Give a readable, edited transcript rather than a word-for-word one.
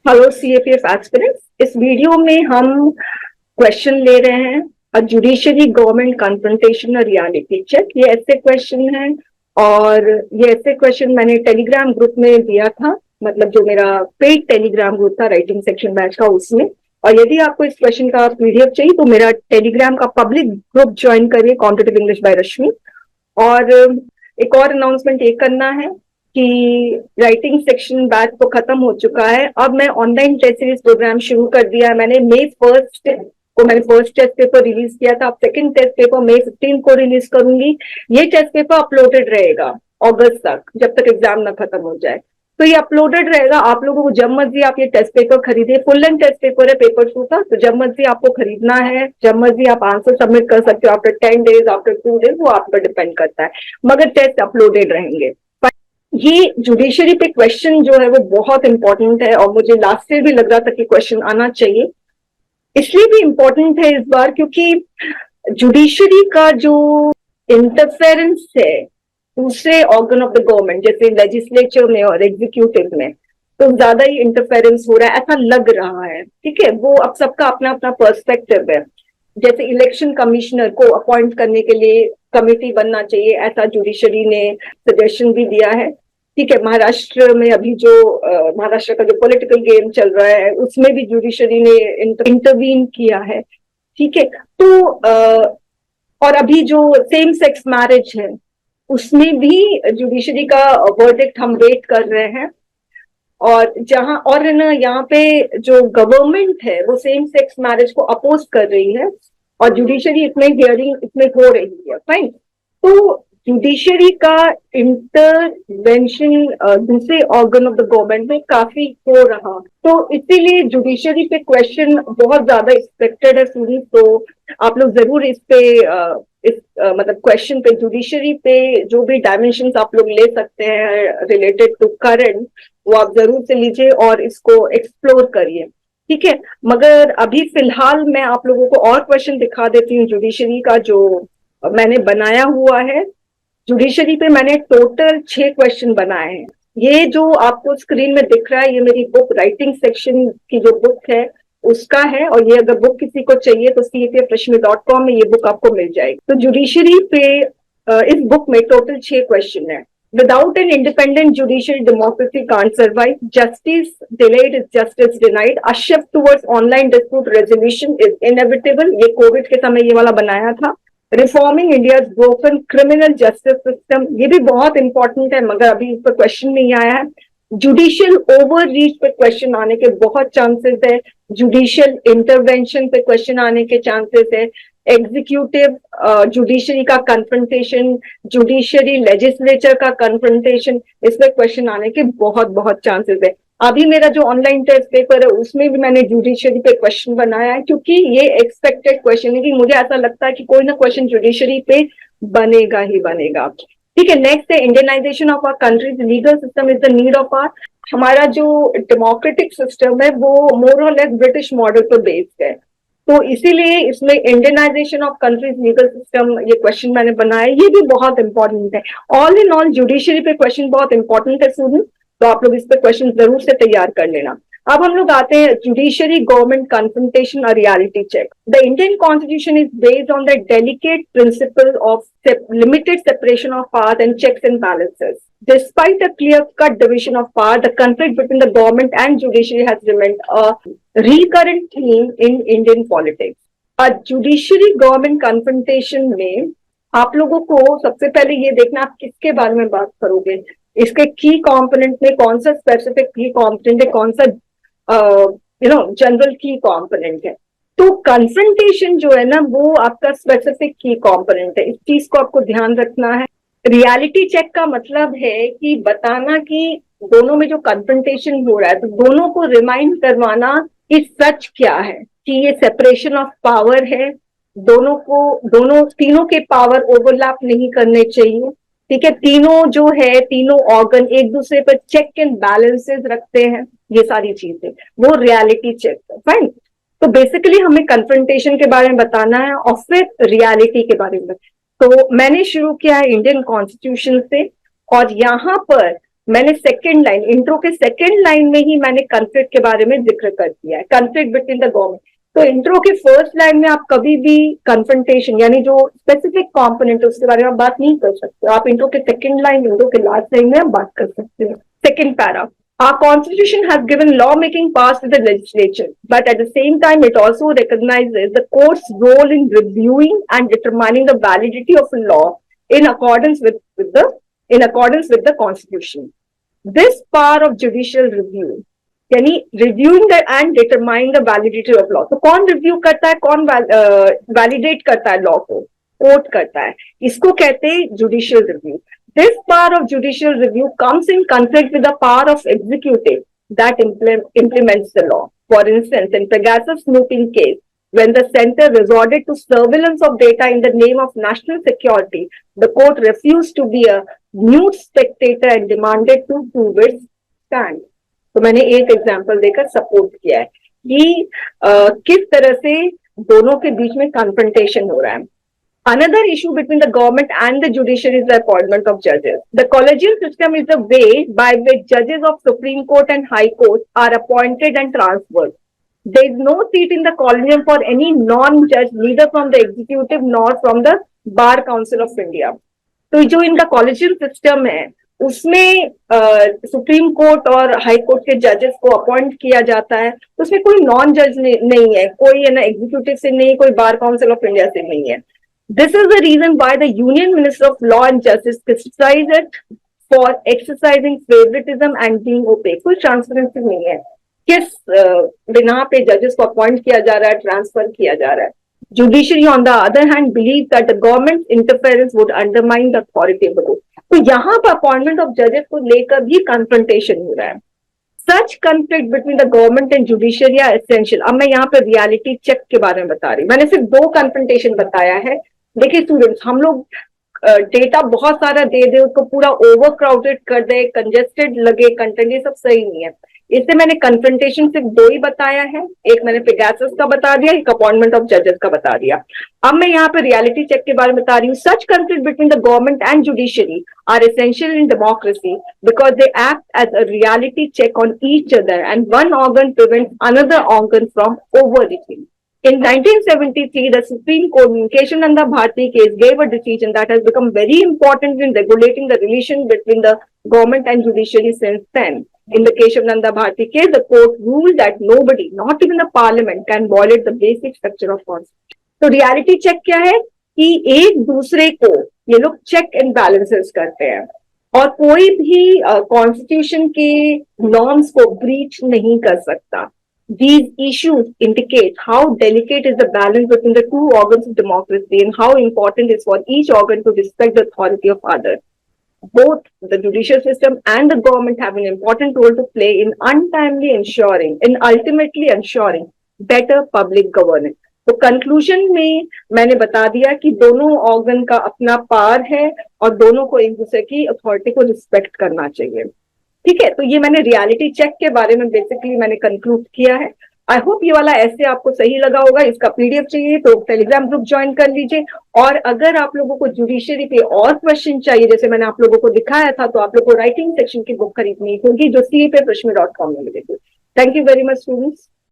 Hello CAPF aspirants. इस video में हम क्वेश्चन ले रहे हैं जुडिशरी गवर्नमेंट कन्फ्रंटेशन और रियलिटी चेक। ये ऐसे क्वेश्चन हैं और ये ऐसे क्वेश्चन मैंने टेलीग्राम ग्रुप में दिया था, मतलब जो मेरा पेड टेलीग्राम ग्रुप था राइटिंग सेक्शन बैच का, उसमें। और यदि आपको इस क्वेश्चन का पीडीएफ चाहिए तो मेरा टेलीग्राम का पब्लिक ग्रुप ज्वाइन करिए, कॉम्पिटिटिव इंग्लिश बाय रश्मि। और एक और अनाउंसमेंट ये करना है कि राइटिंग सेक्शन बैच तो खत्म हो चुका है। अब मैं ऑनलाइन टेस्ट सीरीज प्रोग्राम शुरू कर दिया है। मैंने मई फर्स्ट को मैंने फर्स्ट टेस्ट पेपर रिलीज किया था। अब सेकंड टेस्ट पेपर मई 15 को रिलीज करूंगी। ये टेस्ट पेपर अपलोडेड रहेगा अगस्त तक, जब तक एग्जाम ना खत्म हो जाए। तो ये अपलोडेड रहेगा। आप लोगों को जब मर्जी आप ये टेस्ट पेपर खरीदिए। फुल लेंथ टेस्ट पेपर है पेपर 2 का, तो जब मर्जी आपको खरीदना है, जब मर्जी आप आंसर सबमिट कर सकते हो। आफ्टर 10 डेज, आफ्टर 2 डेज, वो आप पर डिपेंड करता है, मगर टेस्ट अपलोडेड रहेंगे। ये जुडिशरी पे क्वेश्चन जो है वो बहुत इंपॉर्टेंट है और मुझे लास्ट ईयर भी लग रहा था कि क्वेश्चन आना चाहिए। इसलिए भी इंपॉर्टेंट है इस बार क्योंकि जुडिशरी का जो इंटरफेरेंस है दूसरे ऑर्गन ऑफ द गवर्नमेंट, जैसे लेजिस्लेचर में और एग्जीक्यूटिव में, तो ज्यादा ही इंटरफेरेंस हो रहा है, ऐसा लग रहा है। ठीक है, वो अब सबका अपना अपना पर्सपेक्टिव है। जैसे इलेक्शन कमिश्नर को अपॉइंट करने के लिए कमेटी बनना चाहिए, ऐसा जुडिशरी ने सजेशन भी दिया है। ठीक है, महाराष्ट्र में अभी जो महाराष्ट्र का जो पॉलिटिकल गेम चल रहा है उसमें भी जुडिशरी ने इंटरवीन किया है। ठीक है, तो और अभी जो सेम सेक्स मैरिज है उसमें भी जुडिशरी का वर्डिक्ट हम वेट कर रहे हैं। और जहां और ना यहाँ पे जो गवर्नमेंट है वो सेम सेक्स मैरिज को अपोज कर रही है और जुडिशरी इसमें हियरिंग इसमें हो रही है। फाइन। तो जुडिशरी का इंटरवेंशन दूसरे ऑर्गन ऑफ द गवर्नमेंट में काफी हो रहा, तो इसीलिए जुडिशरी पे क्वेश्चन बहुत ज्यादा एक्सपेक्टेड है स्टूडेंट्स। तो आप लोग जरूर इस पे मतलब क्वेश्चन पे, जुडिशरी पे जो भी डायमेंशन आप लोग ले सकते हैं रिलेटेड टू करंट, वो आप जरूर से लीजिए और इसको एक्सप्लोर करिए। ठीक है, मगर अभी फिलहाल मैं आप लोगों को और क्वेश्चन दिखा देती हूँ जुडिशरी का जो मैंने बनाया हुआ है। जुडिशरी पे मैंने टोटल 6 क्वेश्चन बनाए हैं। ये जो आपको स्क्रीन में दिख रहा है ये मेरी बुक राइटिंग सेक्शन की जो बुक है उसका है, और ये अगर बुक किसी को चाहिए तो cpfrashmi.com में ये बुक आपको मिल जाएगी। तो जुडिशरी पे इस बुक में टोटल 6 क्वेश्चन है। Without an independent judicial democracy can't survive. Justice delayed is justice denied. A shift towards online dispute resolution is inevitable. ये कोविड के समय ये वाला बनाया था। Reforming India's broken criminal justice system, ये भी बहुत इंपॉर्टेंट है मगर अभी इस पर क्वेश्चन नहीं आया है। जुडिशियल ओवर रीच पे क्वेश्चन आने के बहुत चांसेस है। जुडिशियल इंटरवेंशन पे क्वेश्चन आने के चांसेस है। एग्जीक्यूटिव जुडिशरी का कन्फ्रंटेशन, जुडिशरी लेजिस्लेचर का कन्फ्रंटेशन, इसमें क्वेश्चन आने के बहुत बहुत चांसेस है। अभी मेरा जो ऑनलाइन टेस्ट पेपर है उसमें भी मैंने जुडिशरी पे क्वेश्चन बनाया है क्योंकि ये एक्सपेक्टेड क्वेश्चन है कि मुझे ऐसा लगता है कि कोई ना क्वेश्चन जुडिशरी पे बनेगा ही बनेगा। ठीक है, नेक्स्ट है Indianization of our country's legal system is the need of hour. हमारा जो डेमोक्रेटिक सिस्टम है वो more or less British model पर बेस्ड है, तो इसीलिए इसमें Indianization of country's legal system ये क्वेश्चन मैंने बनाया, ये भी बहुत इंपॉर्टेंट है। ऑल इन ऑल जुडिशरी पे क्वेश्चन बहुत इंपॉर्टेंट है स्टूडेंट, तो आप लोग इस पे क्वेश्चन जरूर से तैयार कर लेना। अब हम लोग आते हैं जुडिशरी गवर्नमेंट कन्फ्रंटेशन और reality check. The Indian constitution is based on the delicate principle of limited separation of powers and checks and balances. Despite a clear-cut division of power, the conflict between the government and judiciary has remained a recurrent theme in Indian politics. A judiciary government confrontation में आप लोगों को सबसे पहले ये देखना आप किसके बारे में बात करोगे, इसके की कंपोनेंट में कौन सा स्पेसिफिक की कंपोनेंट है, कौन सा जनरल की कंपोनेंट है। तो कन्फ्रंटेशन जो है ना वो आपका स्पेसिफिक की कंपोनेंट है, इस चीज को आपको ध्यान रखना है। रियलिटी चेक का मतलब है कि बताना कि दोनों में जो कन्फ्रंटेशन हो रहा है तो दोनों को रिमाइंड करवाना कि सच क्या है, कि ये सेपरेशन ऑफ पावर है, दोनों तीनों के पावर ओवरलैप नहीं करने चाहिए। ठीक है, तीनों जो है तीनों ऑर्गन एक दूसरे पर चेक एंड बैलेंसेस रखते हैं, ये सारी चीजें वो रियलिटी चेक है। फाइन। तो बेसिकली हमें कन्फ्रंटेशन के बारे में बताना है और फिर रियलिटी के बारे में। तो मैंने शुरू किया है इंडियन कॉन्स्टिट्यूशन से, और यहाँ पर मैंने सेकेंड लाइन, इंट्रो के सेकेंड लाइन में ही मैंने कॉन्फ्लिक्ट के बारे में जिक्र कर दिया है, कॉन्फ्लिक्ट बिटवीन द गवर्नमेंट। तो इंट्रो के फर्स्ट लाइन में आप कभी भी कन्फ्रंटेशन यानी जो स्पेसिफिक कंपोनेंट है उसके बारे में आप बात नहीं कर सकते हो। आप इंट्रो के सेकेंड लाइन, इंट्रो के लास्ट लाइन में आप बात कर सकते हो। Second para, our constitution has given lawmaking powers to the legislature, but at the same time it also recognizes the court's role in reviewing and determining the validity of a law in accordance with the constitution. This power of judicial review यानी reviewing and determining the validity of law, तो कौन review करता है, कौन validate करता है law को, court करता है, इसको कहते हैं judicial review. This power of judicial review comes in conflict with the power of executive that implements the law. For instance, in Pegasus snooping case, when the center resorted to surveillance of data in the name of national security, the court refused to be a mute spectator and demanded to prove its stand. तो मैंने एक example देकर support किया है कि किस तरह से दोनों के बीच में कन्फ्रंटेशन हो रहा है। Another issue between the government and the judiciary is the appointment of judges. The collegial system is the way by which judges of Supreme Court and High Court are appointed and transferred. There is no seat in the collegium for any non-judge, neither from the executive nor from the Bar Council of India. तो जो इनका collegial system है उसमें supreme court और high court के जजेस को appoint किया जाता है, तो उसमें कोई नॉन जज नहीं है, कोई है ना एग्जीक्यूटिव से नहीं, कोई बार काउंसिल ऑफ इंडिया से नहीं है। This is the reason why the Union Minister of Law and Justice criticized it for exercising favoritism and being opaque. कोई ट्रांसपेरेंसी नहीं है, किस बिना पे जजेस को अपॉइंट किया जा रहा है, ट्रांसफर किया जा रहा है। Judiciary, on the other hand, believes that the government's interference would undermine the authority of the court. तो यहाँ पर अपॉइंटमेंट ऑफ जजेस को लेकर भी कन्फ्रंटेशन हो रहा है। Such conflict between the government and judiciary are essential. अब मैं यहाँ पे रियलिटी चेक के बारे में बता रही हूँ, मैंने सिर्फ 2 कन्फ्रंटेशन बताया है। देखिए स्टूडेंट्स, हम लोग डेटा बहुत सारा दे दे, उसको पूरा ओवर क्राउडेड कर दे, कंजेस्टेड लगे कंटेंट, ये सब सही नहीं है। इससे मैंने कन्फ्रंटेशन सिर्फ 2 ही बताया है, एक मैंने पेगासस का बता दिया, एक अपॉइंटमेंट ऑफ जजेस का बता दिया। अब मैं यहाँ पे रियलिटी चेक के बारे में बता रही हूँ। सच conflict between the government and judiciary are essential in democracy because they act as a reality check on each other and one organ prevents another organ from overreaching. In 1973, the Supreme Court in Keshavananda Bharati case gave a decision that has become very important in regulating the relation between the government and judiciary since then. In the Keshavananda Bharati case, the court ruled that nobody, not even the parliament, can violate the basic structure of constitution. तो reality check क्या है कि एक दूसरे को ये लोग check and balances करते हैं और कोई भी कॉन्स्टिट्यूशन के नॉर्म्स को ब्रीच नहीं कर सकता। These issues indicate how delicate is the balance between the 2 organs of democracy and how important it is for each organ to respect the authority of others. Both the judicial system and the government have an important role to play in ultimately ensuring better public governance. तो conclusion में मैंने बता दिया कि दोनों organ का अपना power है और दोनों को एक दूसरे की अथॉरिटी को रिस्पेक्ट करना चाहिए। ठीक है, तो ये मैंने रियलिटी चेक के बारे में बेसिकली मैंने कंक्लूड किया है। आई होप ये वाला ऐसे आपको सही लगा होगा। इसका पीडीएफ चाहिए तो टेलीग्राम ग्रुप ज्वाइन कर लीजिए, और अगर आप लोगों को जुडिशरी पे और क्वेश्चन चाहिए जैसे मैंने आप लोगों को दिखाया था, तो आप लोग को राइटिंग सेक्शन की बुक खरीदनी होगी जो CA पे prashmi.com में मिलेगी। Thank you very much students.